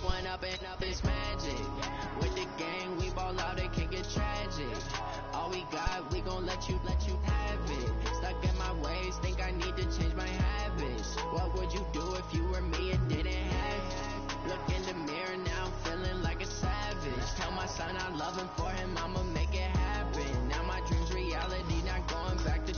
One up and up is magic. With the gang, we ball out, it can get tragic. All we got, we gon' let you have it. Stuck in my ways, think I need to change my habits. What would you do if you were me and didn't have it? Look in the mirror now, feeling like a savage. Tell my son I love him, for him I'ma make it happen. Now my dream's reality, not going back to.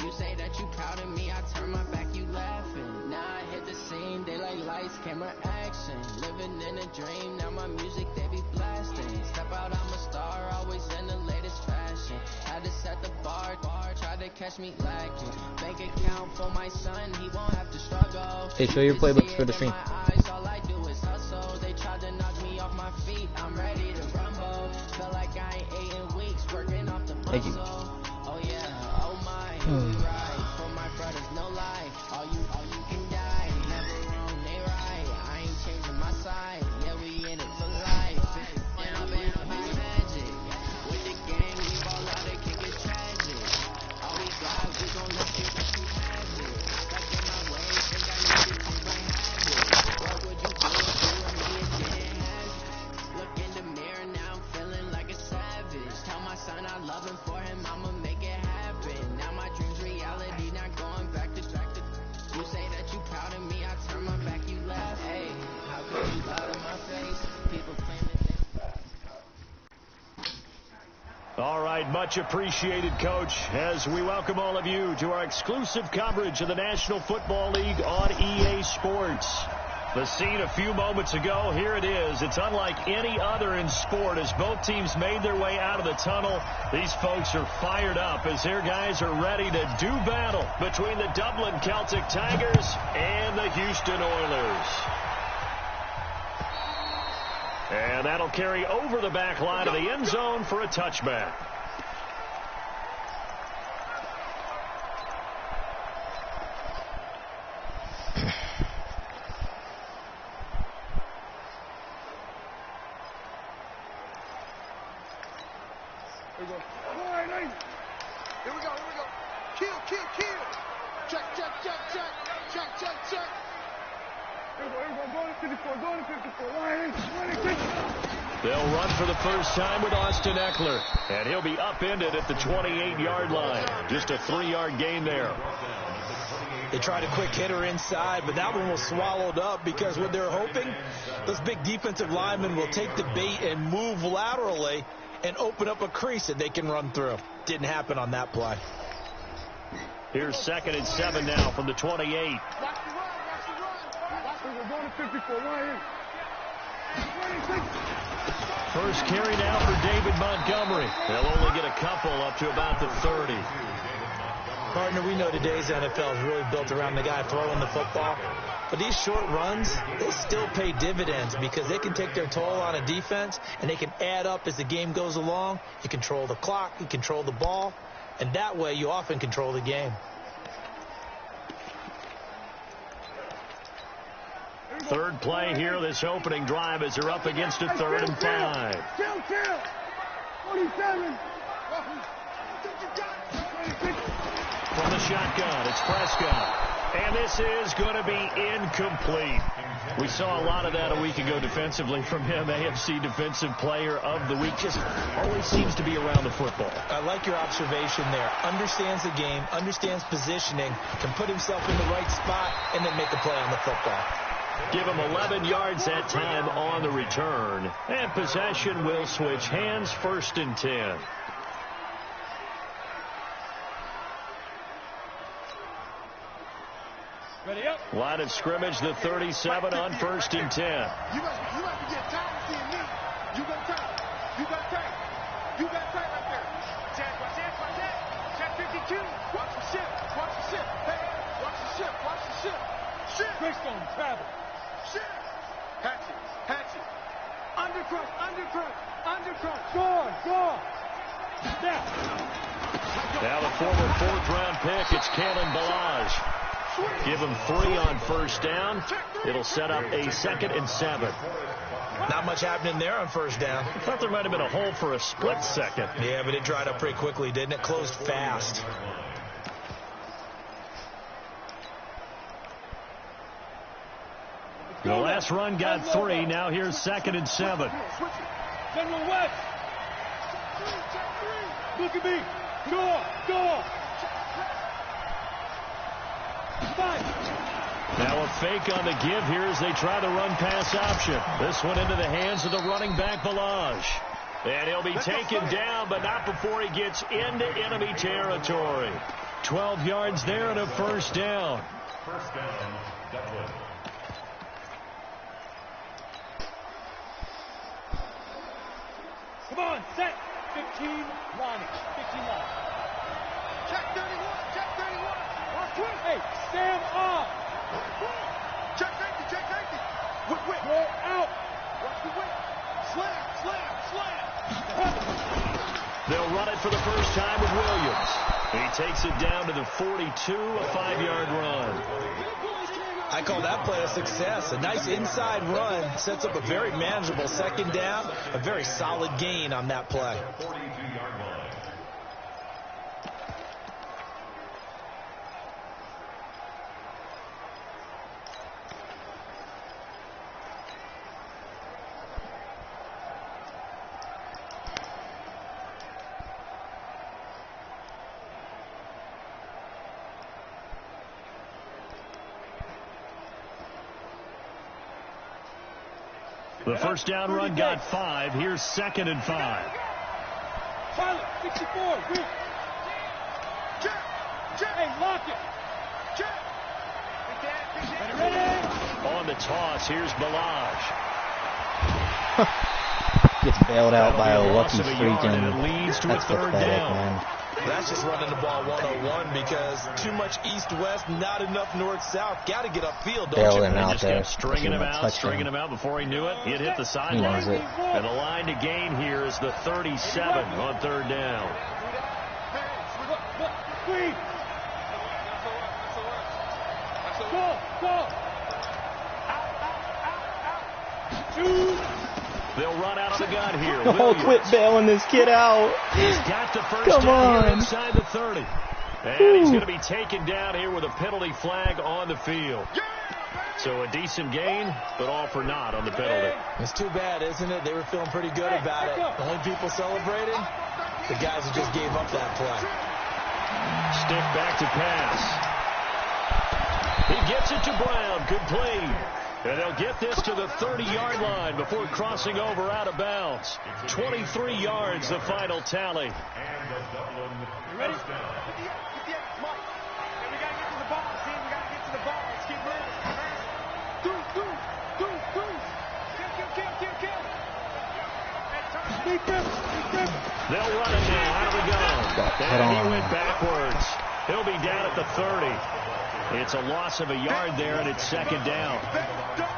You say that you proud of me, I turn my back, you laughing. Now I hit the scene, they like lights, camera, action. Living in a dream, now my music they be blasting. Step out, I'm a star, always in the latest fashion. Had to set the bar, try to catch me lacking. Bank account for my son, he won't have to struggle. Hey, show your playbooks for the stream. All I do is hustle. They tried to knock me off my feet, I'm ready to rumble. Feel like I ain't ate in weeks, working off the muscle. Thank you. Oh yeah, oh my, right. For my brothers, no lie. All you can die. Never wrong, they right. I ain't changing my side. Yeah, we in it for life. And up is magic. With the gang, we ball out, it can get tragic. All we got, we gon' let you have it. Stuck in my ways, think I need to change my habits. What would you do if you were me and didn't have it? Look in the mirror now, I'm feeling like a savage. Tell my son I love him, for him I'ma make it happen. Now my dream's reality, not going back to. You say that you proud of me, I turn my back, you laugh. Hey, how could you lie to my face? People claim that All right, much appreciated, Coach, as we welcome all of you to our exclusive coverage of the National Football League on EA Sports. The scene a few moments ago, here it is. It's unlike any other in sport as both teams made their way out of the tunnel. These folks are fired up as their guys are ready to do battle between the Dublin Celtic Tigers and the Houston Oilers. And that'll carry over the back line of the end zone for a touchback. Here we go. Kill. Check. Go to 54. They'll run for the first time with Austin Eckler. And he'll be upended at the 28-yard line. Just a 3-yard gain there. They tried a quick hitter inside, but that one was swallowed up because what they're hoping, those big defensive linemen will take the bait and move laterally and open up a crease that they can run through. Didn't happen on that play. Here's 2nd and 7 now from the 28. We're going to 54. First carry now for David Montgomery. They'll only get a couple up to about the 30. Partner, we know today's NFL is really built around the guy throwing the football. But these short runs, they still pay dividends because they can take their toll on a defense and they can add up as the game goes along. You control the clock, you control the ball, and that way you often control the game. Third play here, this opening drive as they're up against a 3rd and 5. 27. From the shotgun, it's Prescott. And this is going to be incomplete. We saw a lot of that a week ago defensively from him. AFC Defensive Player of the Week. Just always seems to be around the football. I like your observation there. Understands the game, understands positioning, can put himself in the right spot, and then make a play on the football. Give him 11 yards that time on the return. And possession will switch hands, 1st and 10. Ready up. Line of scrimmage, the 37 on 1st and 10. You must be getting tired of seeing me. You got tight. Right there. Watch that. Check 52. Watch the ship. Hey, watch the ship. Ship. Greystone, travel. Ship. Hatchet. Undercut. Score. Now the former 4th-round pick, it's Kalen Ballage. Give him 3 on 1st down. It'll set up a 2nd and 7. Not much happening there on 1st down. I thought there might have been a hole for a split second. Yeah, but it dried up pretty quickly, didn't it? Closed fast. The last run got 3. Now here's 2nd and 7. General West. Look at me. Go. Now a fake on the give here as they try the run-pass option. This one into the hands of the running back, Balaj. And he'll be taken down, but not before he gets into enemy territory. 12 yards there and a first down. First down, Dublin. Come on, set. 15 line. 15 line. Check 31. Watch quick. Hey, stand up. Check 50. Whip. Roll out. Watch the whip. Slam. They'll run it for the first time with Williams. He takes it down to the 42, a 5-yard run. I call that play a success. A nice inside run sets up a very manageable second down, a very solid gain on that play. 42-yard line. The first down run got 5. Here's 2nd and 5. Pilot, 64. Weak. Check. Hey, lock it. Check. Ready. On the toss, here's Balaj. Gets bailed out by a lucky and freaking. it leads to That's a third pathetic, down. man. That's just running the ball 101 because too much east-west, not enough north-south. Got to get upfield, don't Bailed you? him out Just there. kept stringing him out Touchdown. before he knew it. It hit the He sideline. knows it. And the line to gain here is the 37 on third down. Squeeze. Go. They'll run out of the gun here. Oh, Williams. quit bailing this kid out. He's got the first Come down here on. inside the 30. And he's going to be taken down here with a penalty flag on the field. So a decent gain, but all for naught on the penalty. It's too bad, isn't it? They were feeling pretty good about it. The only people celebrating, the guys who just gave up that play. Stiff back to pass. He gets it to Brown. Complete. And they'll get this to the 30-yard line before crossing over out of bounds. 23 yards, the final tally. And the Dublin Ready? first down. 58. Come on. Hey, we got to get to the ball, team. We got to get to the ball. Let's keep moving. Do. Kill. Hey, turn. They'll run it now out of the gun. Head And he on. went backwards. He'll be down at the 30. It's a loss of a yard there, and it's second down.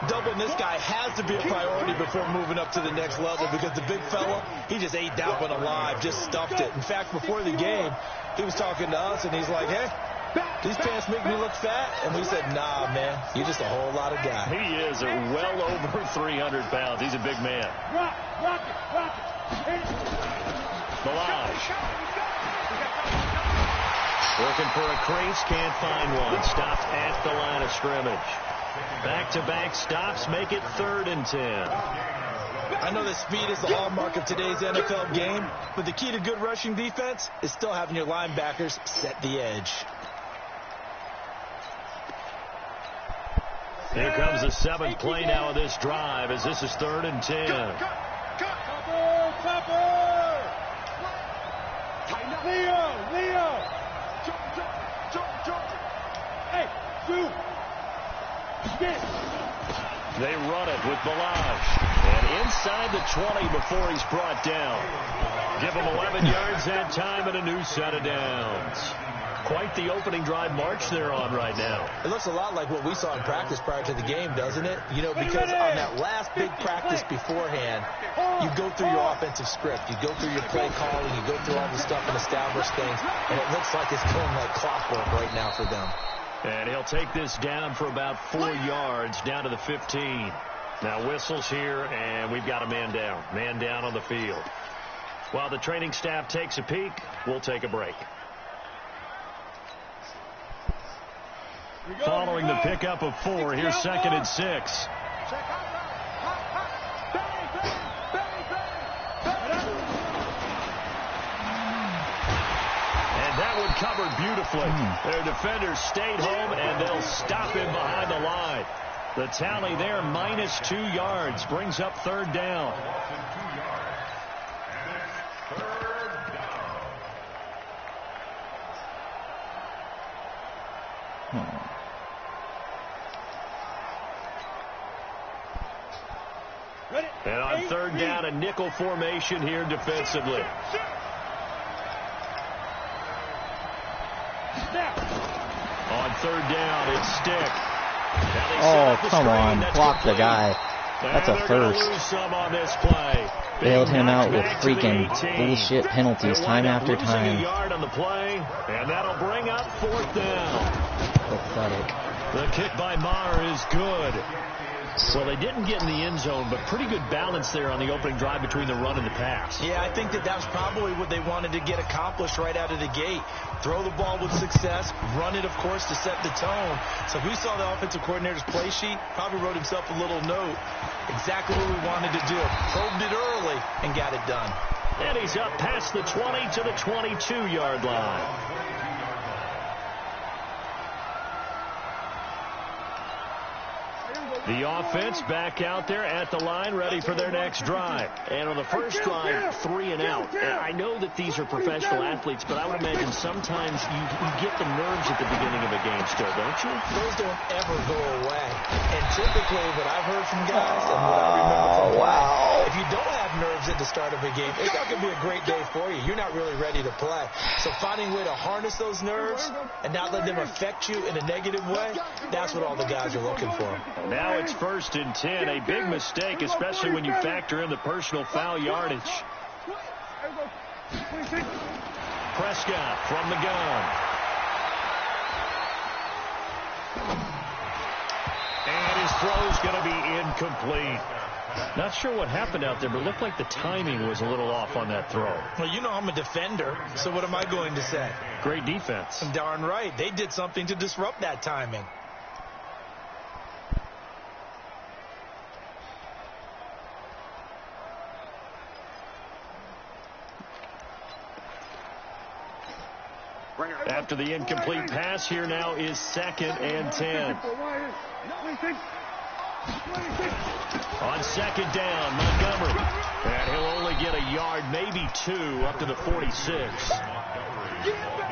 Dublin, this guy has to be a priority before moving up to the next level because the big fella, he just ate that one alive, just stuffed it. In fact, before the game, he was talking to us, and he's like, hey, these pants make me look fat. And we said, nah, man, you're just a whole lot of guy. He is well over 300 pounds. He's a big man. Rock it. Balaj. Looking for a crease, can't find one. Stopped at the line of scrimmage. Back-to-back stops make it 3rd and 10. I know that speed is the hallmark of today's NFL game, but the key to good rushing defense is still having your linebackers set the edge. Here comes the 7th play now of this drive as this is 3rd and 10. Cover. Leo. Hey, shoot. They run it with Balaj. And inside the 20 before he's brought down. Give him 11 yards that time and a new set of downs. Quite the opening drive march they're on right now. It looks a lot like what we saw in practice prior to the game, doesn't it? You know, because on that last big practice beforehand, you go through your offensive script. You go through your play calling. You go through all the stuff and establish things. And it looks like it's going like clockwork right now for them. And he'll take this down for about 4 yards down to the 15. Now whistles here, and we've got a man down. Man down on the field. While the training staff takes a peek, we'll take a break. Following the pickup of 4, here's 2nd and 6. covered beautifully. Their defenders stayed home, and they'll stop him behind the line. The tally there, -2 yards, brings up third down. And on third down, a nickel formation here defensively. On third down, it's Stick. Oh, come on. Block the guy. That's a first. Bailed him out with freaking bullshit penalties time after time. Yard on the play, and that'll bring up fourth down. Pathetic. The kick by Maher is good. Well, they didn't get in the end zone, but pretty good balance there on the opening drive between the run and the pass. Yeah, I think that was probably what they wanted to get accomplished right out of the gate. Throw the ball with success, run it, of course, to set the tone. So if we saw the offensive coordinator's play sheet, probably wrote himself a little note. Exactly what we wanted to do. Probed it early and got it done. And he's up past the 20 to the 22-yard line. The offense back out there at the line, ready for their next drive. And on the first drive, 3 and out. And I know that these are professional athletes, but I would imagine sometimes you get the nerves at the beginning of a game still, don't you? Those don't ever go away. And typically what I've heard from guys and what I remember from life, if you don't have nerves at the start of a game, it's not going to be a great day for you. You're not really ready to play. So finding a way to harness those nerves and not let them affect you in a negative way, that's what all the guys are looking for. Now it's 1st and 10, a big mistake, especially when you factor in the personal foul yardage. Prescott from the gun. And his throw's going to be incomplete. Not sure what happened out there, but it looked like the timing was a little off on that throw. Well, you know I'm a defender, so what am I going to say? Great defense. Darn right. They did something to disrupt that timing. After the incomplete pass, here now is 2nd and 10. On 2nd down, Montgomery. And he'll only get a yard, maybe 2, up to the 46.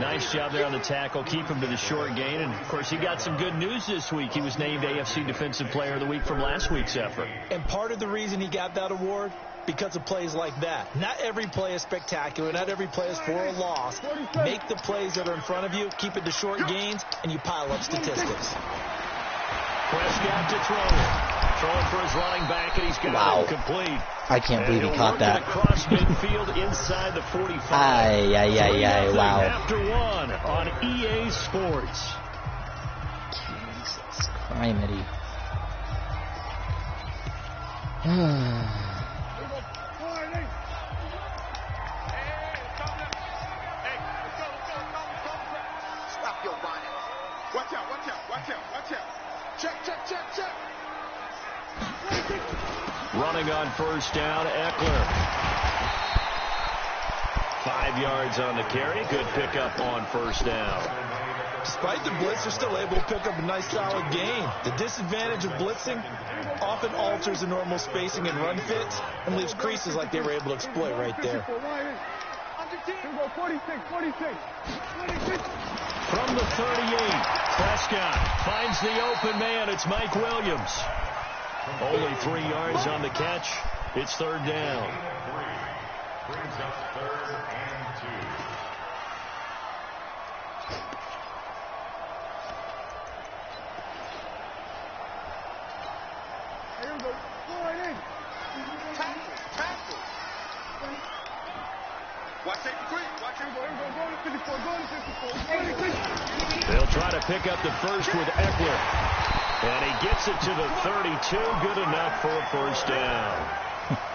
Nice job there on the tackle. Keep him to the short gain. And, of course, he got some good news this week. He was named AFC Defensive Player of the Week from last week's effort. And part of the reason he got that award, because of plays like that. Not every play is spectacular. Not every play is for a loss. Make the plays that are in front of you, keep it to short gains, and you pile up statistics. Prescott to throw. Throwing for his running back, and he's got it complete. I can't believe he caught that. Across midfield inside the 45. Wow. After 1 on EA Sports. Jesus criminy. Stop your running. Watch out, watch out, watch out, watch out. Check, check, check, check. Running on 1st down, Eckler. 5 yards on the carry. Good pickup on 1st down. Despite the blitz, they're still able to pick up a nice solid gain. The disadvantage of blitzing often alters the normal spacing and run fits and leaves creases like they were able to exploit right there. From the 38, Prescott finds the open man. It's Mike Williams. Only 3 yards on the catch. It's 3rd down. Brings up 3rd and 2. Tackle. Watch it quick. Watch it. They'll try to pick up the first with Eckler. And he gets it to the 32. Good enough for a 1st down.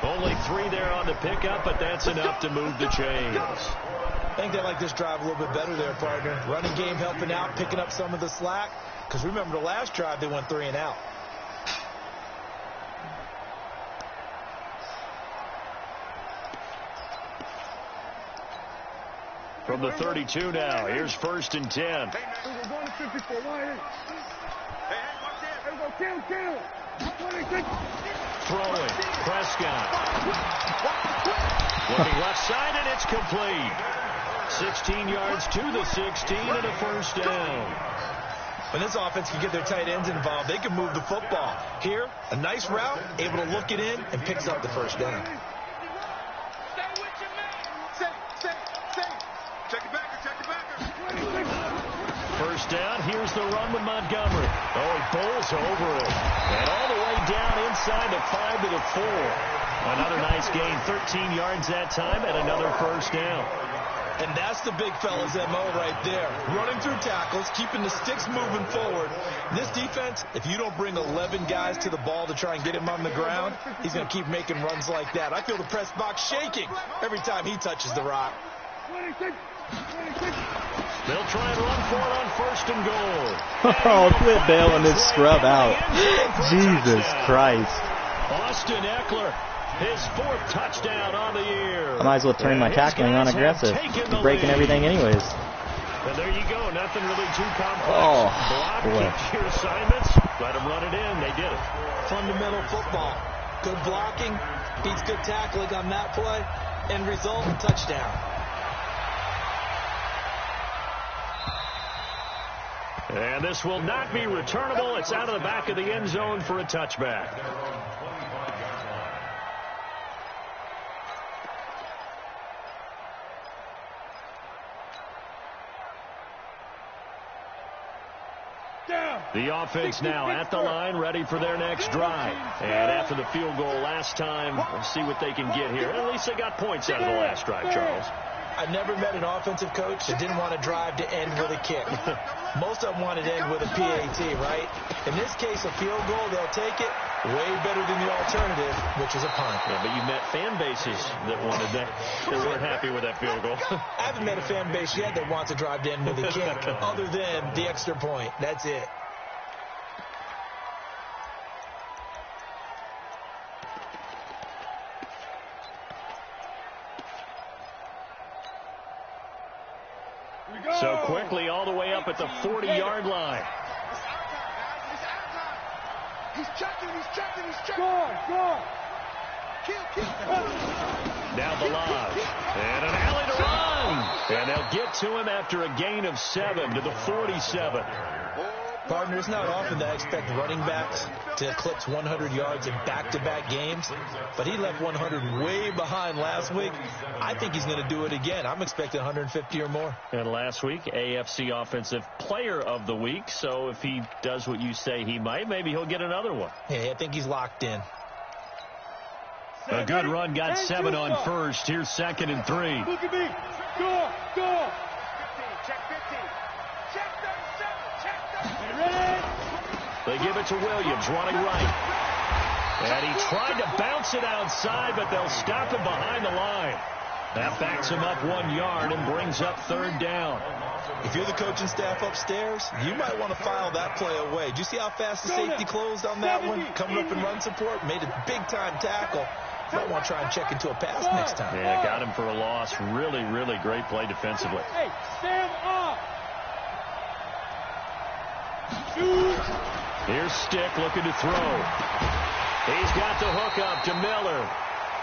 Only 3 there on the pickup, but that's enough to move the chains. I think they like this drive a little bit better there, partner. Running game helping out, picking up some of the slack. Because remember, the last drive, they went 3 and out. from the 32 now. Here's 1st and 10. Throwing. Prescott. Looking left side, and it's complete. 16 yards to the 16 and a 1st down. When this offense can get their tight ends involved, they can move the football. Here, a nice route, able to look it in, and picks up the 1st down. First down, here's the run with Montgomery. Oh, he bowls over it. And all the way down inside the 5 to the 4. Another nice gain, 13 yards that time, and another 1st down. And that's the big fella's MO right there. Running through tackles, keeping the sticks moving forward. This defense, if you don't bring 11 guys to the ball to try and get him on the ground, he's going to keep making runs like that. I feel the press box shaking every time he touches the rock. They'll try and run for it on 1st and goal. Oh, quit bailing this scrub out. Jesus Christ. Austin Eckler, his 4th touchdown on the year. I might as well turn my tackling on aggressive. He's breaking everything anyways. And there you go. Nothing really too complex. Oh, block, boy. keep your assignments. Let them run it in. They did it. Fundamental football. Good blocking, beats good tackling on that play, and result, touchdown. And this will not be returnable. It's out of the back of the end zone for a touchback. The offense now at the line, ready for their next drive. And after the field goal last time, we'll see what they can get here. At least they got points out of the last drive, Charles. I've never met an offensive coach that didn't want to drive to end with a kick. Most of them wanted to end with a PAT, right? In this case, a field goal, they'll take it. Way better than the alternative, which is a punt. Yeah, but you met fan bases that wanted that. They weren't happy with that field goal. I haven't met a fan base yet that wants to drive to end with a kick, other than the extra point. That's it. So quickly all the way up at the 40-yard line. He's checking. Go. Kill. Now the lodge. And an alley to run. And they'll get to him after a gain of 7 to the 47. Partner, it's not often that I expect running backs to eclipse 100 yards in back-to-back games, but he left 100 way behind last week. I think he's going to do it again. I'm expecting 150 or more. And last week, AFC Offensive Player of the Week, so if he does what you say he might, maybe he'll get another one. Yeah, I think he's locked in. A good run, got 7 on 1st. Here's 2nd and 3. Look at me. Go. Check 15. Check 37. They give it to Williams, running right. And he tried to bounce it outside, but they'll stop him behind the line. That backs him up 1 yard and brings up 3rd down. If you're the coaching staff upstairs, you might want to file that play away. Did you see how fast the safety closed on that one? Coming up in run support, made a big-time tackle. You might want to try and check into a pass next time. Yeah, got him for a loss. Really, really great play defensively. Hey, stand up. Here's Stick looking to throw. He's got the hook up to Miller.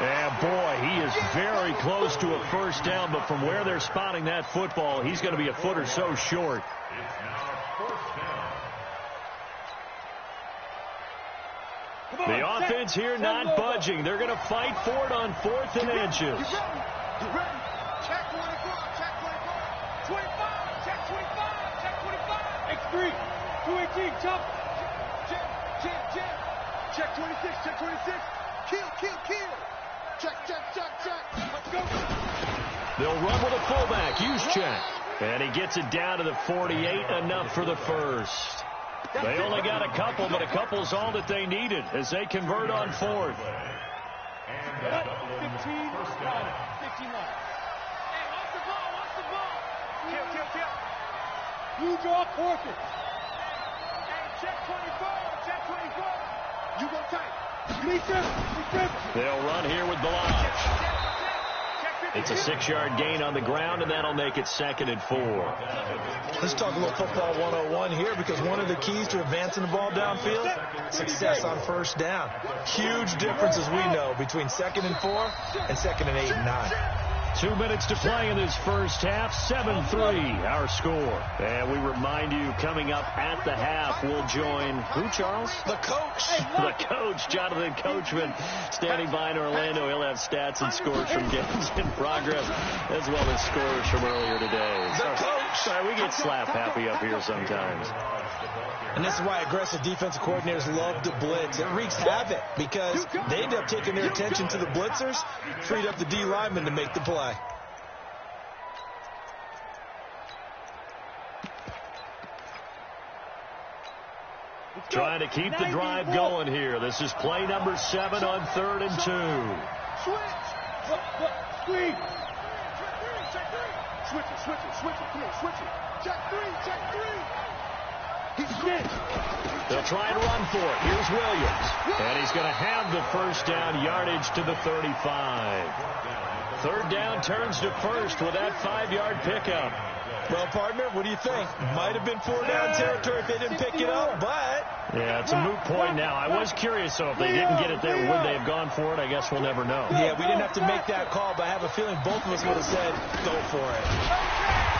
And boy, he is very close to a 1st down, but from where they're spotting that football, he's going to be a foot or so short. The offense here not budging. They're going to fight for it on 4th and inches. Check 24. Check 25. Check 25. Check 25. X3. 218. Chop. Check 26. Check 26. Kill. Check. Let's go. They'll run with a fullback. Use check. And he gets it down to the 48. Enough for the 1st. They only got a couple, but a couple's all that they needed as they convert on 4th. 15 line. Hey, watch the ball. Kill. You draw 4th. Hey, check 24. You go tight. They'll run here with Balaj. Check 15. It's a 6-yard gain on the ground, and that'll make it 2nd and 4. Let's talk a little football 101 here, because one of the keys to advancing the ball downfield, success on first down. Huge difference, as we know, between 2nd and 4 and 2nd and 8 and 9. 2 minutes to play in this first half. 7-3 our score. And we remind you, coming up at the half, we'll join who, Charles? The coach. The coach, Jonathan Coachman, standing by in Orlando. He'll have stats and scores from games in progress, as well as scores from earlier today. The coach. Sorry, we get slap happy up here sometimes. And this is why aggressive defensive coordinators love to blitz. It wreaks havoc because they end up taking their attention to the blitzers, freed up the D lineman to make the play. Trying to keep the drive going here. This is play number 7 on 3rd and 2. Switch. Screen. Switch it. Come on, switch it. Check 3. He's switched. They'll try and run for it. Here's Williams. And he's going to have the first down, yardage to the 35. 3rd down turns to 1st with that 5-yard pickup. Well, partner, what do you think? Might have been 4-down territory if they didn't pick it up, but... Yeah, it's a moot point now. I was curious, though, if they didn't get it there, would they have gone for it? I guess we'll never know. Yeah, we didn't have to make that call, but I have a feeling both of us would have said, go for it.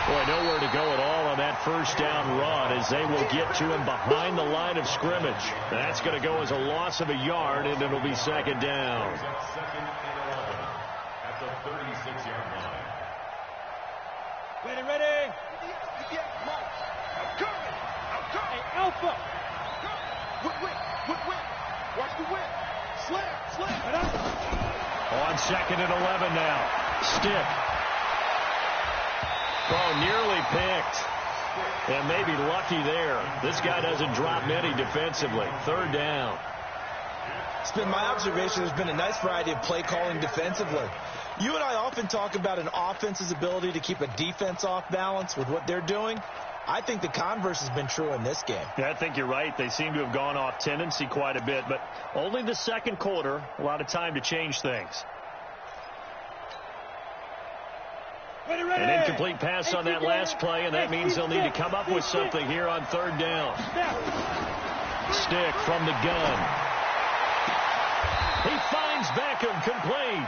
Boy, nowhere to go at all on that first down run, as they will get to him behind the line of scrimmage. That's going to go as a loss of a yard, and it'll be 2nd down. At the 36-yard line. Ready. I'm coming. Hey, Alpha. Whip. Watch the whip. Slam. On 2nd and 11 now. Stick. Oh, nearly picked. And maybe lucky there. This guy doesn't drop many defensively. 3rd down. It's been my observation there's been a nice variety of play calling defensively. You and I often talk about an offense's ability to keep a defense off balance with what they're doing. I think the converse has been true in this game. Yeah, I think you're right. They seem to have gone off tendency quite a bit, but only the 2nd quarter. A lot of time to change things. Ready. An incomplete pass on that last play, and that means they'll need to come up with something here on 3rd down. Stick from the gun. He finds Beckham, complete.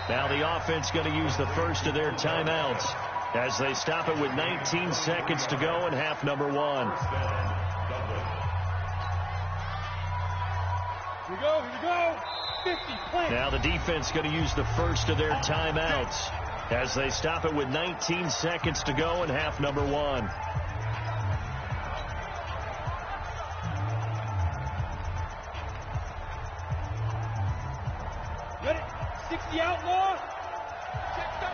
Now the offense going to use the first of their timeouts as they stop it with 19 seconds to go in half number 1. Here we go. 50, play. Now the defense going to use the first of their timeouts as they stop it with 19 seconds to go in half number 1. Ready? 60 outlaw. Check 13.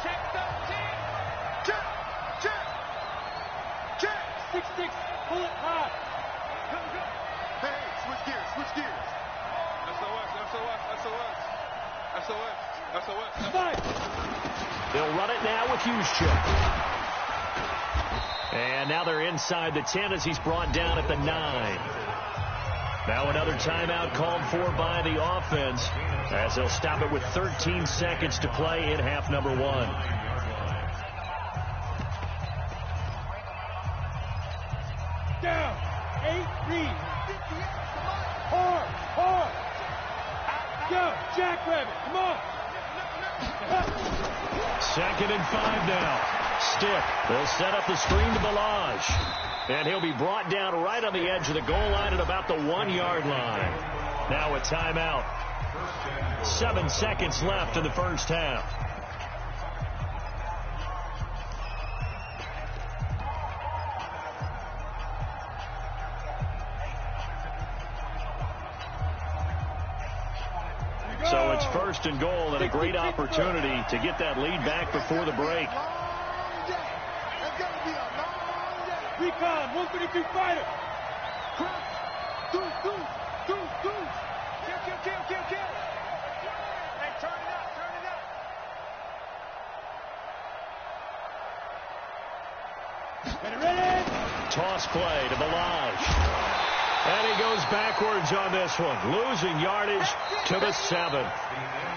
Check. 6-6. Pull it high. Hey, switch gears. SOS. They'll run it now with Juszczyk. And now they're inside the 10 as he's brought down at the 9. Now another timeout called for by the offense as they'll stop it with 13 seconds to play in half number 1. Down. 8 read. Hard. Go, Jackrabbit. Come on. 2nd and 5 now. Stick. They'll set up the screen to Balaj. And he'll be brought down right on the edge of the goal line at about the 1-yard line. Now a timeout. 7 seconds left in the first half. So it's 1st and goal and a great opportunity to get that lead back before the break. Recon, 132 fighter. Do. Kill. Hey, turn it up. Ready. Toss play to Balaj. And he goes backwards on this one, losing yardage to the 7.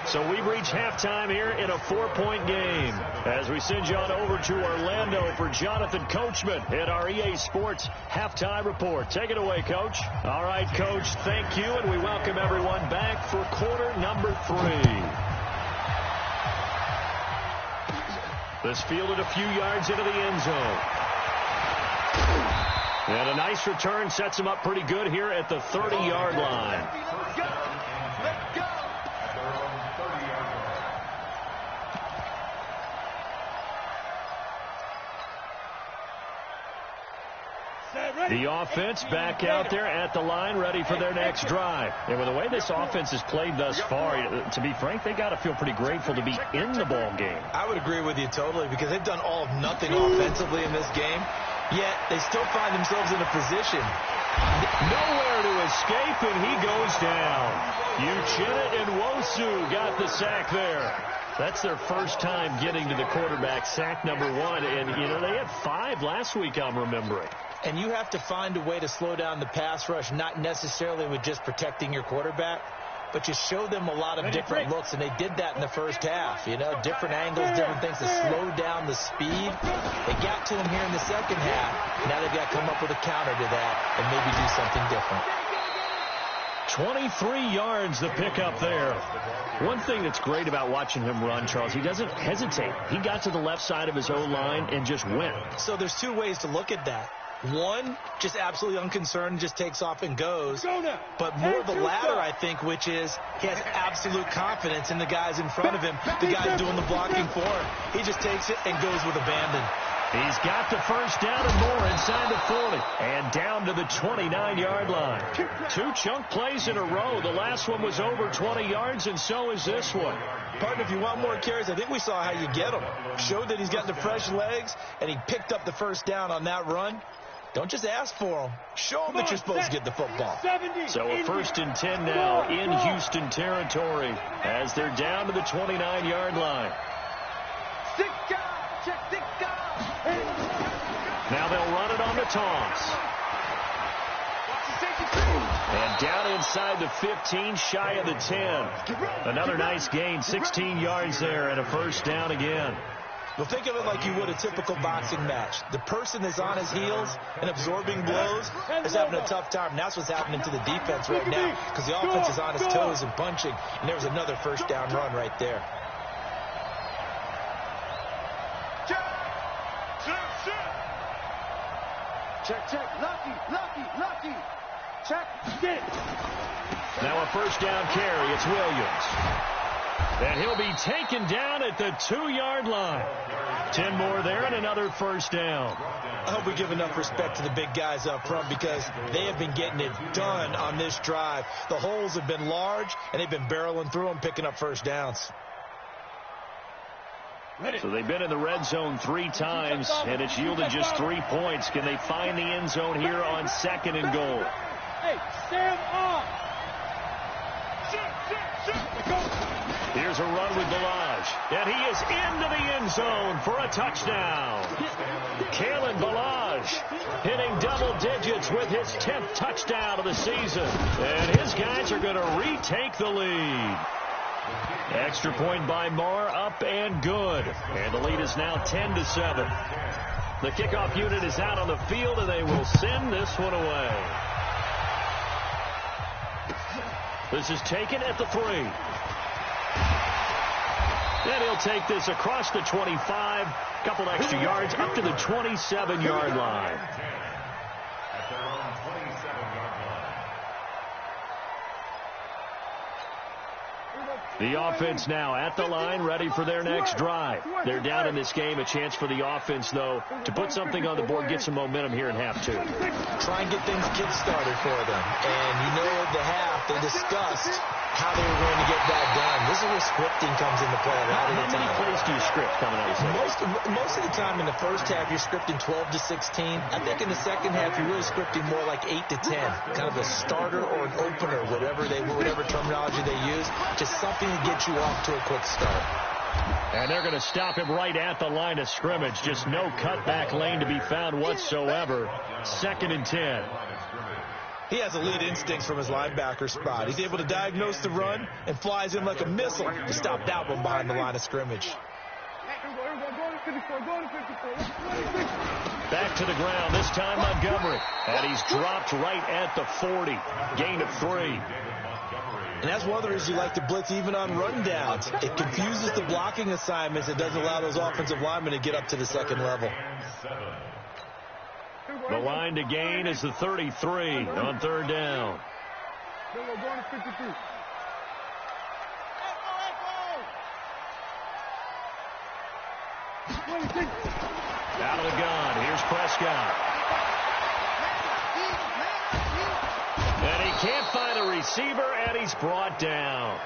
So we've reached halftime here in a 4-point game as we send you on over to Orlando for Jonathan Coachman at our EA Sports Halftime Report. Take it away, Coach. All right, Coach, thank you, and we welcome everyone back for quarter number 3. This fielded a few yards into the end zone. And a nice return sets him up pretty good here at the 30-yard line. The offense back out there at the line, ready for their next drive. And with the way this offense has played thus far, to be frank, they got to feel pretty grateful to be in the ball game. I would agree with you totally, because they've done all of nothing offensively in this game, yet they still find themselves in a position. Nowhere to escape, and he goes down. Uchenna Nwosu got the sack there. That's their first time getting to the quarterback, sack number 1. And, you know, they had 5 last week, I'm remembering. And you have to find a way to slow down the pass rush, not necessarily with just protecting your quarterback, but you show them a lot of different looks, and they did that in the first half. You know, different angles, different things to slow down the speed. They got to him here in the second half. Now they've got to come up with a counter to that and maybe do something different. 23 yards the pickup there. One thing that's great about watching him run, Charles, he doesn't hesitate. He got to the left side of his O-line and just went. So there's 2 ways to look at that. One, just absolutely unconcerned, just takes off and goes. But more the latter, I think, which is he has absolute confidence in the guys in front of him, the guys doing the blocking for him. He just takes it and goes with abandon. He's got the first down and more inside the 40 and down to the 29-yard line. 2 chunk plays in a row. The last one was over 20 yards, and so is this one. Partner, if you want more carries, I think we saw how you get them. Showed that he's got the fresh legs, and he picked up the first down on that run. Don't just ask for them. Show them that you're supposed to get the football. So a 1st and 10 now in Houston territory as they're down to the 29-yard line. Now they'll run it on the toss. And down inside the 15, shy of the 10. Another nice gain, 16 yards there, and a first down again. Well, think of it like you would a typical boxing match. The person that's on his heels and absorbing blows is having a tough time. And that's what's happening to the defense right now, because the offense is on his toes and punching. And there was another first down run right there. Check. Lucky. Check. Get it. Now a first down carry. It's Williams. And he'll be taken down at the 2-yard line. 10 more there and another first down. I hope we give enough respect to the big guys up front, because they have been getting it done on this drive. The holes have been large, and they've been barreling through them, picking up first downs. So they've been in the red zone 3 times, and it's yielded just 3 points. Can they find the end zone here on 2nd and goal? Hey, stand up. Here's a run with Balaj, and he is into the end zone for a touchdown. Kalen Balaj hitting double digits with his 10th touchdown of the season, and his guys are going to retake the lead. Extra point by Marr, up and good, and the lead is now 10-7. The kickoff unit is out on the field, and they will send this one away. This is taken at the 3. Then he'll take this across the 25, couple extra yards up to the 27-yard line. The offense now at the line, ready for their next drive. They're down in this game. A chance for the offense, though, to put something on the board, get some momentum here in half 2. Try and get things kick-started for them. And you know, at the half, they discussed how they were going to get that done. This is where scripting comes into play. How many plays do you script coming out of this? Most of the time in the first half, you're scripting 12 to 16. I think in the second half, you're really scripting more like 8 to 10. Kind of a starter or an opener, whatever terminology they use. Just something to get you off to a quick start. And they're going to stop him right at the line of scrimmage. Just no cutback lane to be found whatsoever. 2nd and 10. He has elite instincts from his linebacker spot. He's able to diagnose the run and flies in like a missile to stop that one behind the line of scrimmage. Back to the ground, this time Montgomery. And he's dropped right at the 40. Gain of 3. And that's one of the reasons you like to blitz even on rundowns. It confuses the blocking assignments. It doesn't allow those offensive linemen to get up to the second level. The line to gain is the 33 on third down. Out of the gun, here's Prescott. And he can't find a receiver, and he's brought down.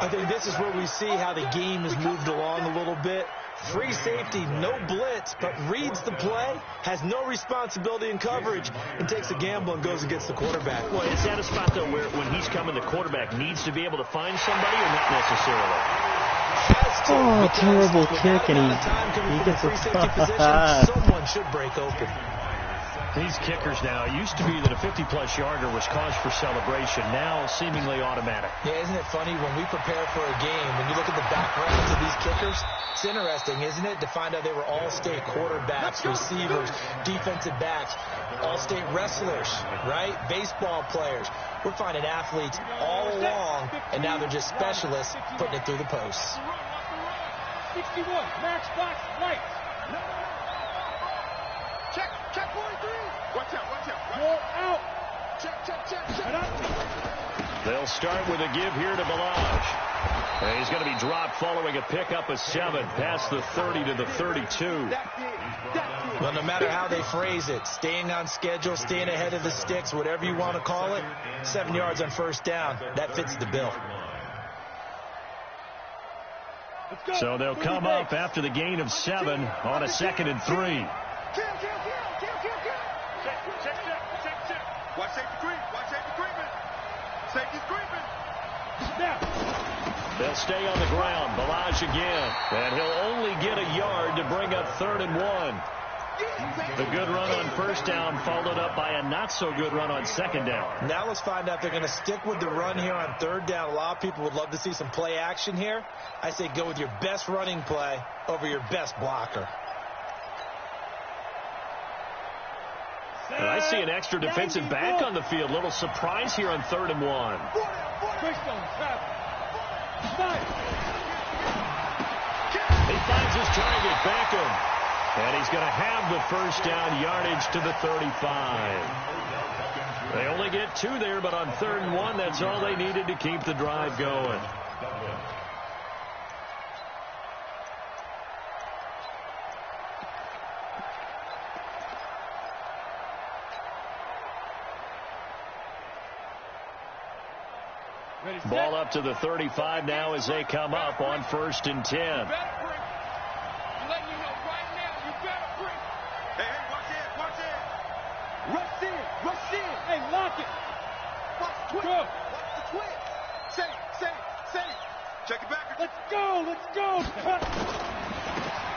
I think this is where we see how the game has moved along a little bit. Free safety, no blitz, but reads the play, has no responsibility in coverage, and takes a gamble and goes and gets the quarterback. Well, is that a spot, though, where when he's coming, the quarterback needs to be able to find somebody, or not necessarily? Oh, terrible kick, and he gets a free safety position. Someone should break open. These kickers now, it used to be that a 50-plus yarder was cause for celebration. Now, seemingly automatic. Yeah, isn't it funny when we prepare for a game, when you look at the backgrounds of these kickers, it's interesting, isn't it, to find out they were all-state quarterbacks, receivers, defensive backs, all-state wrestlers, right? Baseball players. We're finding athletes all along, and now they're just specialists putting it through the posts. 61, match box, right. Check, 43. Watch out. Roll out. Check. They'll start with a give here to Balaj. And he's going to be dropped following a pickup of 7 past the 30 to the 32. Well, no matter how they phrase it, staying on schedule, staying ahead of the sticks, whatever you want to call it, 7 yards on first down, that fits the bill. So they'll come up after the gain of 7 on a 2nd and 3. Check. Watch safety creeping. Safety's creeping. Snap. They'll stay on the ground. Balaj again. And he'll only get a yard to bring up 3rd and 1. The good run on first down followed up by a not-so-good run on 2nd down. Now let's find out if they're going to stick with the run here on 3rd down. A lot of people would love to see some play action here. I say go with your best running play over your best blocker. And I see an extra defensive back on the field. Little surprise here on 3rd and 1. He finds his target, Beckham. And he's going to have the first down yardage to the 35. They only get 2 there, but on 3rd and 1, that's all they needed to keep the drive going. Ball up to the 35 now as they come up on 1st and 10. Rush in. Hey, lock it. Watch the twist. Watch the twist. Safe. Check it back. Let's go.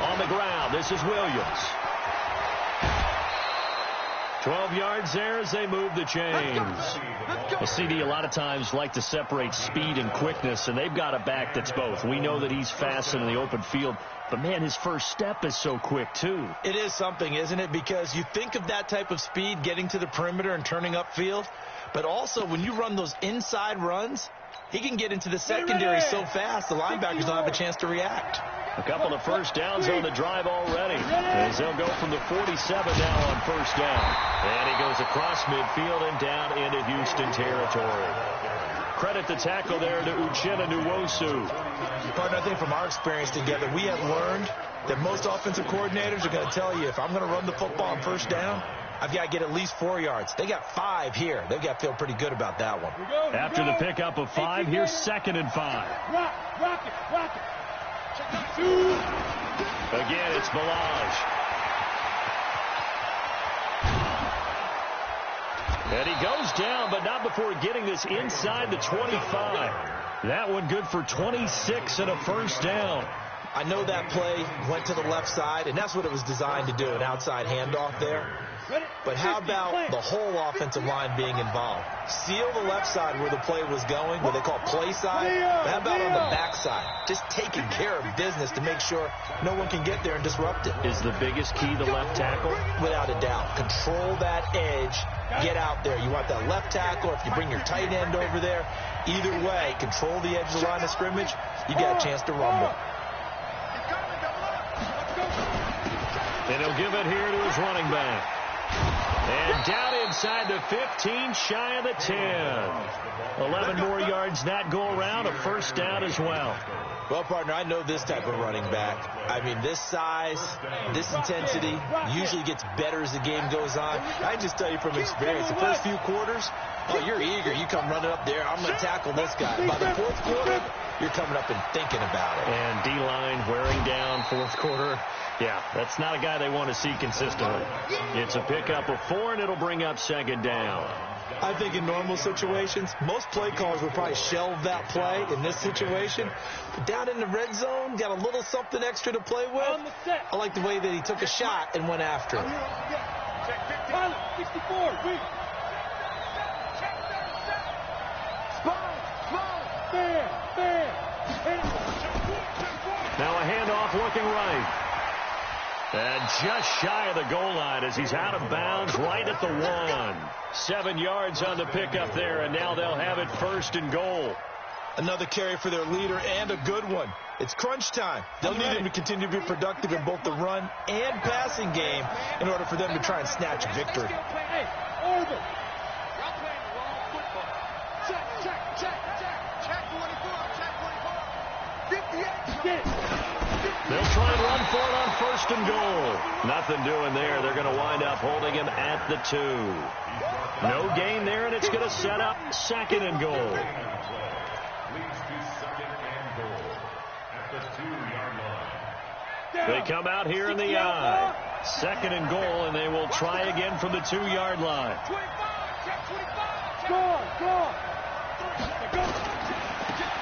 On the ground, this is Williams. 12 yards there as they move the chains. The CD a lot of times like to separate speed and quickness, and they've got a back that's both. We know that he's fast in the open field, but, man, his first step is so quick, too. It is something, isn't it? Because you think of that type of speed getting to the perimeter and turning upfield, but also when you run those inside runs, he can get into the secondary so fast the linebackers don't have a chance to react. A couple of first downs on the drive already, as they'll go from the 47 now on first down. And he goes across midfield and down into Houston territory. Credit the tackle there to Uchenna Nwosu. Partner, I think from our experience together, we have learned that most offensive coordinators are going to tell you, if I'm going to run the football on first down, I've got to get at least 4 yards. They got 5 here. They've got to feel pretty good about that one. After the pickup of 5, here's 2nd and 5. Rock it. Again, it's Balaj. And he goes down, but not before getting this inside the 25. That one good for 26 and a first down. I know that play went to the left side, and that's what it was designed to do, an outside handoff there. But how about the whole offensive line being involved? Seal the left side where the play was going, what they call play side. But how about on the back side? Just taking care of business to make sure no one can get there and disrupt it. Is the biggest key the left tackle? Without a doubt. Control that edge. Get out there. You want that left tackle, if you bring your tight end over there, either way, control the edge of the line of scrimmage, you got a chance to rumble. And he'll give it here to his running back. And down inside the 15, shy of the 10. 11 more yards that go around, a first down as well. Well, partner, I know this type of running back. I mean, this size, this intensity usually gets better as the game goes on. I just tell you from experience, the first few quarters, oh, you're eager. You come running up there, I'm going to tackle this guy. By the fourth quarter, you're coming up and thinking about it. And D-line wearing down fourth quarter. Yeah, that's not a guy they want to see consistently. It's a pickup of 4, and it'll bring up second down. I think in normal situations, most play callers would probably shelve that play in this situation. But down in the red zone, got a little something extra to play with. I like the way that he took a shot and went after it. Now a handoff looking right. And just shy of the goal line as he's out of bounds right at the 1. 7 yards on the pickup there, and now they'll have it first and goal. Another carry for their leader, and a good one. It's crunch time. They'll need him to continue to be productive in both the run and passing game in order for them to try and snatch victory. They'll try and run for it on first and goal. Nothing doing there. They're going to wind up holding him at the 2. No gain there, and it's going to set up second and goal. Leads to second and goal at the 2-yard line. They come out here in the I. Second and goal, and they will try again from the 2-yard line.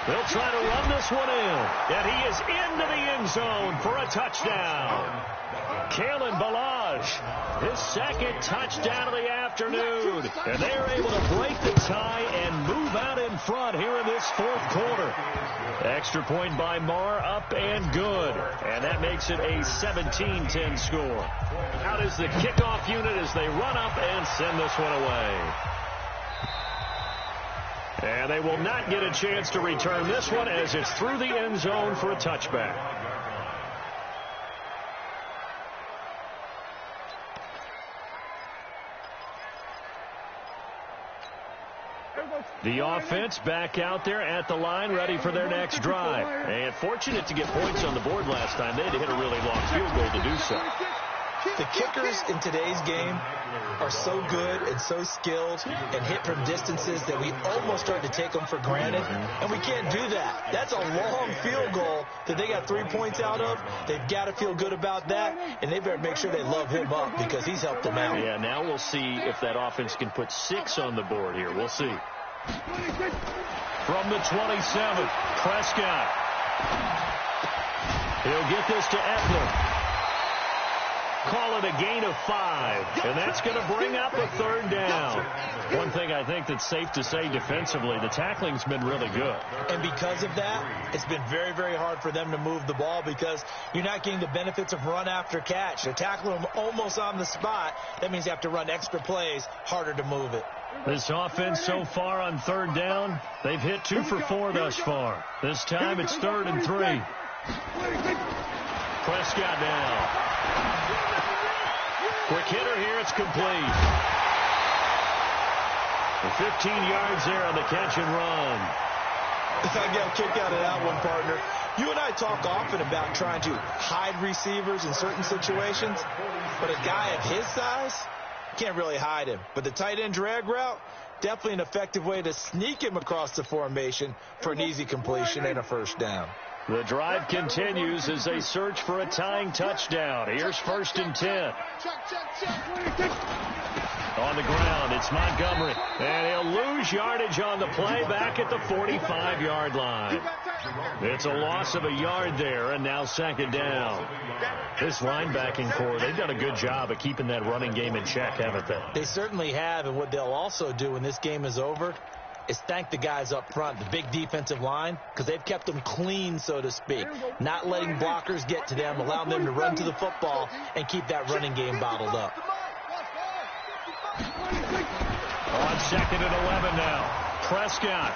They'll try to run this one in, and he is into the end zone for a touchdown. Kalen Balaj, his second touchdown of the afternoon, and they are able to break the tie and move out in front here in this fourth quarter. Extra point by Marr, up and good, and that makes it a 17-10 score. Out is the kickoff unit as they run up and send this one away. And they will not get a chance to return this one as it's through the end zone for a touchback. The offense back out there at the line, ready for their next drive. And fortunate to get points on the board last time. They had to hit a really long field goal to do so. The kickers in today's game are so good and so skilled and hit from distances that we almost start to take them for granted, and we can't do that. That's a long field goal that they got 3 points out of. They've got to feel good about that, and they better make sure they love him up because he's helped them out. Yeah, now we'll see if that offense can put 6 on the board here. We'll see. From the 27, Prescott. He'll get this to Eckler. Call it a gain of 5, and that's going to bring up a third down. One thing I think that's safe to say defensively, the tackling's been really good. And because of that, it's been very, very hard for them to move the ball because you're not getting the benefits of run after catch. They're tackling them almost on the spot. That means you have to run extra plays, harder to move it. This offense so far on third down, they've hit 2 for 4 thus far. This time it's 3rd and 3. Prescott now. Quick hitter here, it's complete. 15 yards there on the catch and run. I got a kick out of that one, partner. You and I talk often about trying to hide receivers in certain situations, but a guy of his size, can't really hide him. But the tight end drag route, definitely an effective way to sneak him across the formation for an easy completion and a first down. The drive continues as they search for a tying touchdown. Here's 1st and 10. On the ground, it's Montgomery. And he'll lose yardage on the play back at the 45-yard line. It's a loss of a yard there, and now second down. This linebacking core, they've done a good job of keeping that running game in check, haven't they? They certainly have, and what they'll also do when this game is over is thank the guys up front, the big defensive line, because they've kept them clean, so to speak, not letting blockers get to them, allowing them to run to the football and keep that running game bottled up. On second and 11 now. Prescott.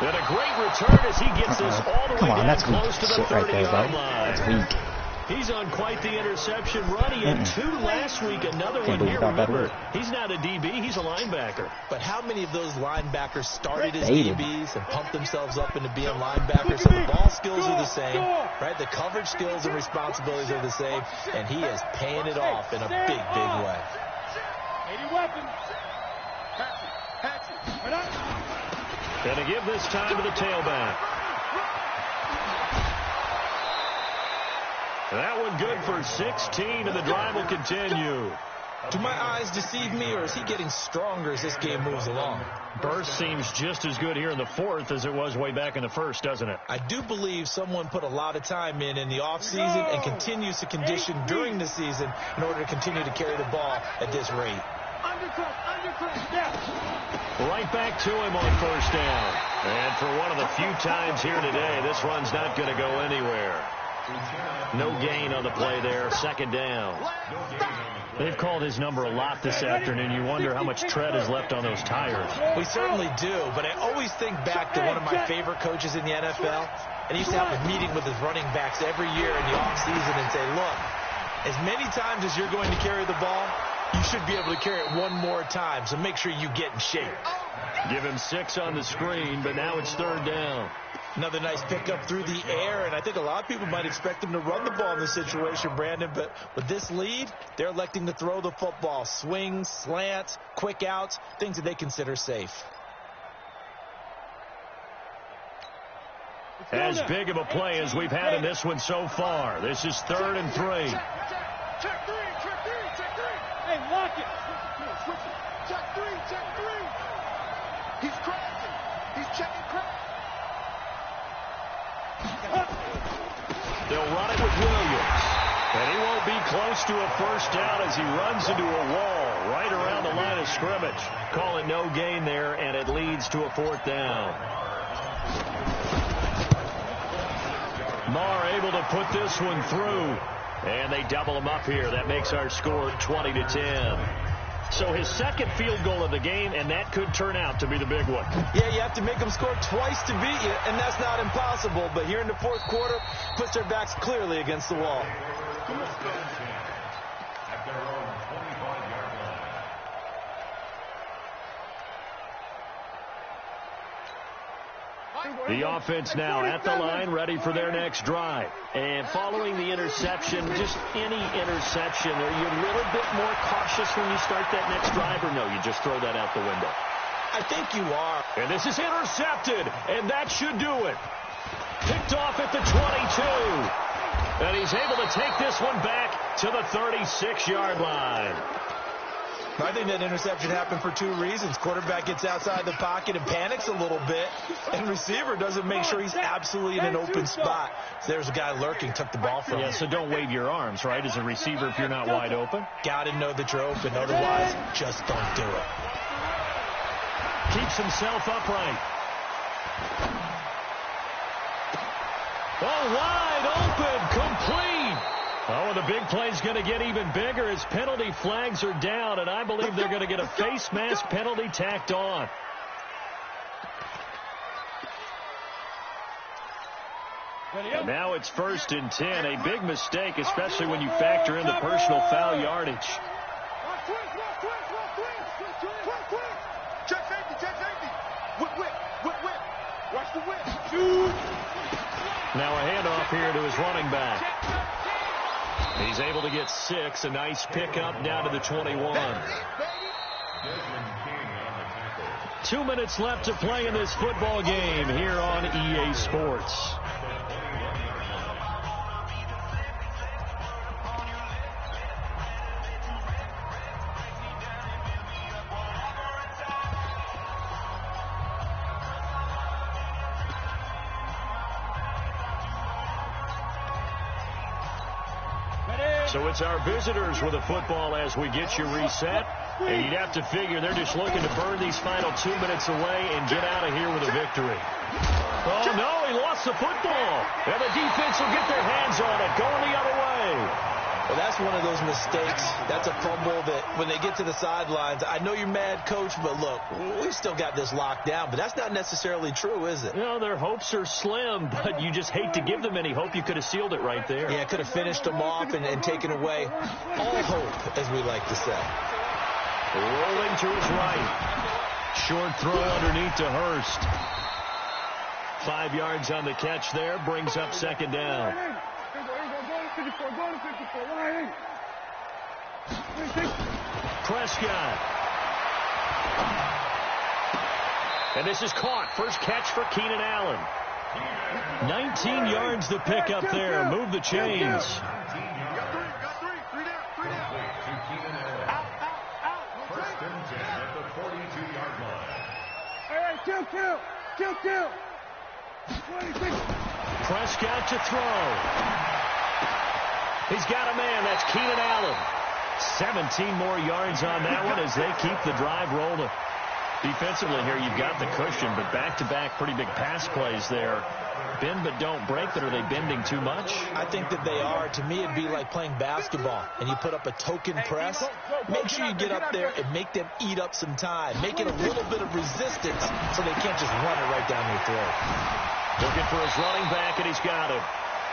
And a great return as he gets this all the way down close to the 30-yard line. That's weak. He's on quite the interception run. He had 2 last week, another one here. Remember, he's not a DB, he's a linebacker. But how many of those linebackers started as DBs and pumped themselves up into being linebackers? So the ball skills are the same, right? The coverage skills and responsibilities are the same, and he is paying it off in a big, big way. 80 weapons. Going to give this time to the tailback. That one good for 16, and the drive will continue. Do my eyes deceive me, or is he getting stronger as this game moves along? Burst seems just as good here in the fourth as it was way back in the first, doesn't it? I do believe someone put a lot of time in the offseason and continues to condition during the season in order to continue to carry the ball at this rate. Right back to him on first down. And for one of the few times here today, this run's not going to go anywhere. No gain on the play there. Second down. They've called his number a lot this afternoon. You wonder how much tread is left on those tires. We certainly do, but I always think back to one of my favorite coaches in the NFL, and he used to have a meeting with his running backs every year in the offseason and say, look, as many times as you're going to carry the ball, you should be able to carry it one more time, so make sure you get in shape. Give him 6 on the screen, but now it's third down. Another nice pickup through the air, and I think a lot of people might expect him to run the ball in this situation, Brandon, but with this lead, they're electing to throw the football. Swings, slants, quick outs, things that they consider safe. As big of a play as we've had in this one so far. This is 3rd and 3. Check 3. Hey, lock it. Switch it. Check 3. He's crashing. He's checking crash. They'll run it with Williams. And he won't be close to a first down as he runs into a wall right around the line of scrimmage. Call it no gain there, and it leads to a 4th down. Marr able to put this one through. And they double him up here. That makes our score 20-10. So his second field goal of the game, and that could turn out to be the big one. Yeah, you have to make them score twice to beat you, and that's not impossible. But here in the fourth quarter, puts their backs clearly against the wall. The offense now at the line, ready for their next drive. And following the interception, just any interception, are you a little bit more cautious when you start that next drive, or no, you just throw that out the window? I think you are. And this is intercepted, and that should do it. Picked off at the 22. And he's able to take this one back to the 36-yard line. I think that interception happened for 2 reasons. Quarterback gets outside the pocket and panics a little bit, and receiver doesn't make sure he's absolutely in an open spot. So there's a guy lurking, took the ball from him. Yeah, so don't wave your arms, right, as a receiver if you're not wide open. Got to know that you're open. Otherwise, just don't do it. Keeps himself upright. Oh, wide open, complete. Oh, and the big play's going to get even bigger as penalty flags are down, and I believe they're going to get a face mask penalty tacked on. And now it's 1st and 10, a big mistake, especially when you factor in the personal foul yardage. Check safety. Whip. Watch the whip. Shoot. Now a handoff here to his running back. He's able to get 6, a nice pickup down to the 21. 2 minutes left to play in this football game here on EA Sports. So it's our visitors with the football as we get you reset. And you'd have to figure they're just looking to burn these final 2 minutes away and get out of here with a victory. Oh, no, he lost the football. And the defense will get their hands on it, going the other way. Well, that's one of those mistakes. That's a fumble that when they get to the sidelines, I know you're mad, Coach, but look, we've still got this locked down. But that's not necessarily true, is it? You know, their hopes are slim, but you just hate to give them any hope. You could have sealed it right there. Yeah, could have finished them off and taken away all hope, as we like to say. Rolling to his right. Short throw underneath to Hurst. 5 yards on the catch there, brings up second down. Prescott. And this is caught. First catch for Keenan Allen. 19 yards the pick up there. Move the chains. Kill. Prescott to throw. He's got a man. That's Keenan Allen. 17 more yards on that one as they keep the drive rolling. Defensively here, you've got the cushion, but back-to-back pretty big pass plays there. Bend but don't break, but are they bending too much? I think that they are. To me, it'd be like playing basketball, and you put up a token press. Make sure you get up there and make them eat up some time. Make it a little bit of resistance so they can't just run it right down their throat. Looking for his running back, and he's got him.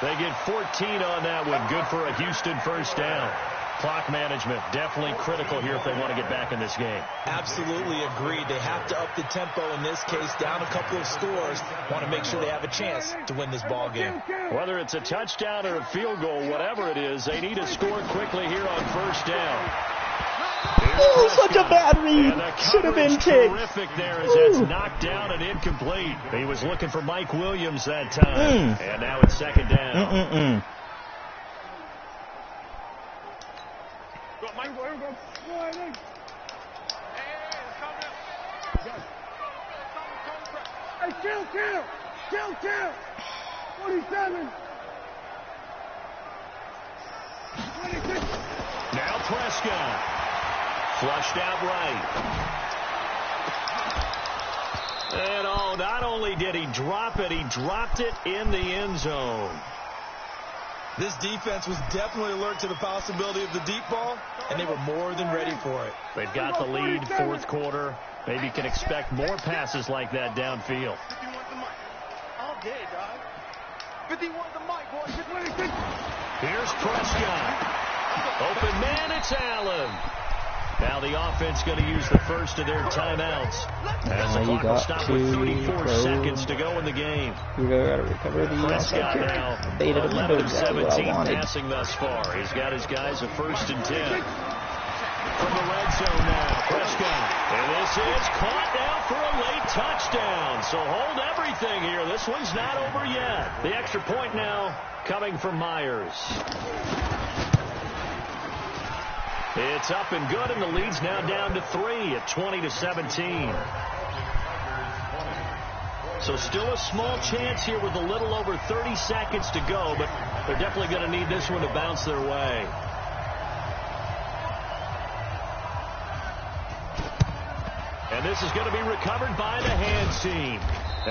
They get 14 on that one. Good for a Houston first down. Clock management definitely critical here if they want to get back in this game. Absolutely agreed. They have to up the tempo in this case, down a couple of scores. Want to make sure they have a chance to win this ball game. Whether it's a touchdown or a field goal, whatever it is, they need to score quickly here on first down. Oh, such a bad read. Should have been kicked. Terrific there as that's knocked down and incomplete. He was looking for Mike Williams that time. And now it's second down. Hey, kill. 47. 26. Now Prescott. Flushed out right. And not only did he drop it, he dropped it in the end zone. This defense was definitely alert to the possibility of the deep ball, and they were more than ready for it. They've got the lead, fourth quarter. Maybe you can expect more passes like that downfield. 51 the mic. All day, dog. 51 the mic, boy. Here's Prescott. Open man, it's Allen. Now the offense going to use the first of their timeouts. As the clock will stop with 34 seconds to go in the game. We gotta recover the Prescott now, baited 11 of 17 passing thus far. He's got his guys a 1st and 10. From the red zone now, Prescott. And this is caught now for a late touchdown. So hold everything here. This one's not over yet. The extra point now coming from Myers. It's up and good, and the lead's now down to 3 at 20-17. So still a small chance here with a little over 30 seconds to go, but they're definitely going to need this one to bounce their way. And this is going to be recovered by the hands team.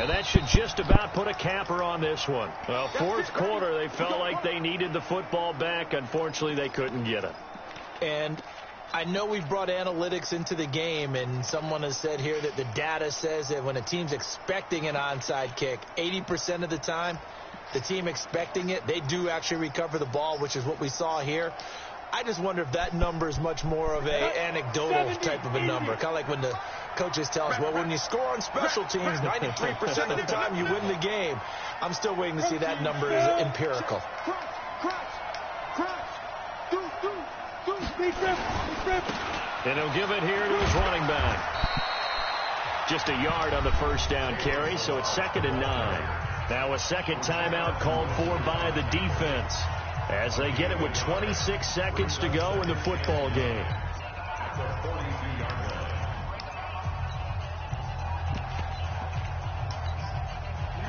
And that should just about put a capper on this one. Well, fourth quarter, they felt like they needed the football back. Unfortunately, they couldn't get it. And I know we've brought analytics into the game, and someone has said here that the data says that when a team's expecting an onside kick, 80% of the time, the team expecting it, they do actually recover the ball, which is what we saw here. I just wonder if that number is much more of a anecdotal type of a number. Kind of like when the coaches tell us, well, when you score on special teams, 93% of the time you win the game. I'm still waiting to see that number is empirical. And he'll give it here to his running back. Just a yard on the first down carry, so it's 2nd and 9. Now a second timeout called for by the defense as they get it with 26 seconds to go in the football game.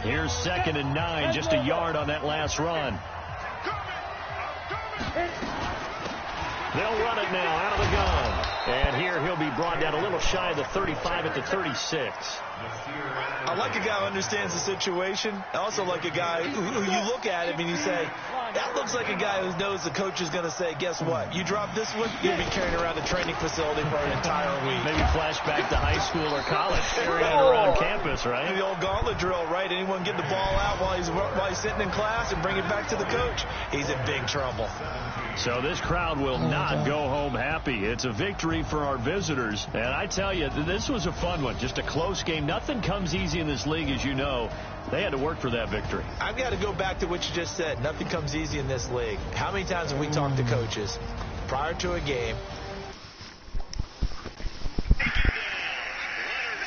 Here's 2nd and 9, just a yard on that last run. They'll run it now out of the gun. And here he'll be brought down a little shy of the 35 at the 36. I like a guy who understands the situation. I also like a guy who you look at him and you say, that looks like a guy who knows the coach is going to say, guess what? You drop this one, you'll be carrying around the training facility for an entire week. Maybe flashback to high school or college, carrying it around campus, right? The old gauntlet drill, right? Anyone get the ball out while he's sitting in class and bring it back to the coach? He's in big trouble. So this crowd will not go home happy. It's a victory for our visitors. And I tell you, this was a fun one. Just a close game. Nothing comes easy in this league, as you know. They had to work for that victory. I've got to go back to what you just said. Nothing comes easy in this league. How many times have we talked to coaches prior to a game